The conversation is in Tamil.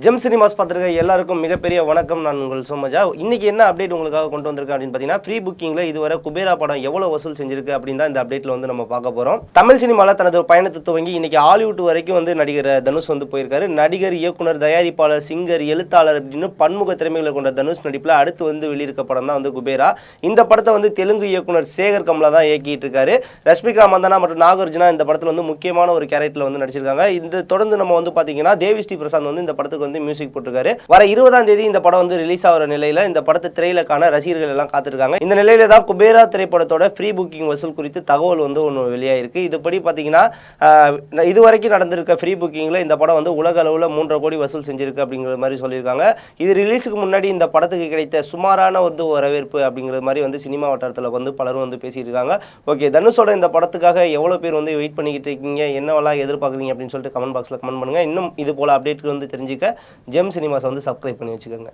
ஜெம் சினிமாஸ் பார்த்துருக்க எல்லாருக்கும் மிகப்பெரிய வணக்கம். நான் உங்கள் சோமஜா. இன்னைக்கு என்ன அப்டேட் உங்களுக்காக கொண்டு வந்திருக்கேன் அப்படின்னு பார்த்தீங்கன்னா, ஃப்ரீ புக்கிங்ல இதுவரை குபேரா படம் எவ்வளவு வசூல் செஞ்சிருக்கு அப்படின்னு தான் இந்த அப்டேட்ல வந்து நம்ம பார்க்க போறோம். தமிழ் சினிமால தனது பயணத்தை துவங்கி இன்னைக்கு ஹாலிவுட் வரைக்கும் வந்து நடிகர் தனுஷ் வந்து போயிருக்காரு. நடிகர், இயக்குனர், தயாரிப்பாளர், சிங்கர், எழுத்தாளர் அப்படின்னு பன்முக திறமைகளை கொண்ட தனுஷ் நடிப்பில் அடுத்து வந்து வெளியிருக்க படம் தான் வந்து குபேரா. இந்த படத்தை வந்து தெலுங்கு இயக்குனர் சேகர் கமலா தான் இயக்கிட்டு இருக்காரு. ரஷ்மிகா மந்தனா மற்றும் நாகார்ஜுனா இந்த படத்தில் வந்து முக்கியமான ஒரு கேரக்டர்ல வந்து நடிச்சிருக்காங்க. இந்த தொடர்ந்து நம்ம வந்து பார்த்தீங்கன்னா தேவி ஸ்ரீ பிரசாந்த் வந்து இந்த படத்துக்கு வந்து மியூசிக் போட்டிருக்காரு. வர 20ஆம் தேதி இந்த படம் வந்து ரிலீஸ் ஆகிற நிலையில இந்த படத்தை திரையில காண ரசிகர்கள் எல்லாம் காத்திருக்காங்க. இந்த நிலையில தான் குபேரா திரைப்படத்தோட ஃப்ரீ புக்கிங் வசூல் குறித்து தகவல் வந்து ஒன்று வெளியாயிருக்கு. இதுபடி பார்த்தீங்கன்னா இதுவரைக்கும் நடந்திருக்க ஃப்ரீ புக்கிங்ல இந்த படம் வந்து உலக அளவில் 3.5 கோடி வசூல் செஞ்சிருக்கு அப்படிங்கிற மாதிரி சொல்லியிருக்காங்க. இது ரிலீஸுக்கு முன்னாடி இந்த படத்துக்கு கிடைத்த சுமாரான வந்து வரவேற்பு அப்படிங்கிற மாதிரி வந்து சினிமா வட்டாரத்தில் வந்து பலரும் வந்து பேசியிருக்காங்க. ஓகே, தனுஷோட இந்த படத்துக்காக எவ்வளோ பேர் வந்து வெயிட் பண்ணிக்கிட்டு இருக்கீங்க, என்னவெல்லாம் எதிர்பார்க்குறீங்க அப்படின்னு சொல்லிட்டு கமெண்ட் பாக்ஸில் கமெண்ட் பண்ணுங்க. இன்னும் இது போல அப்டேட் வந்து தெரிஞ்சுக்க ஜெம் சினிமாஸ் வந்து சப்ஸ்கிரைப் பண்ணி வச்சுக்கோங்க.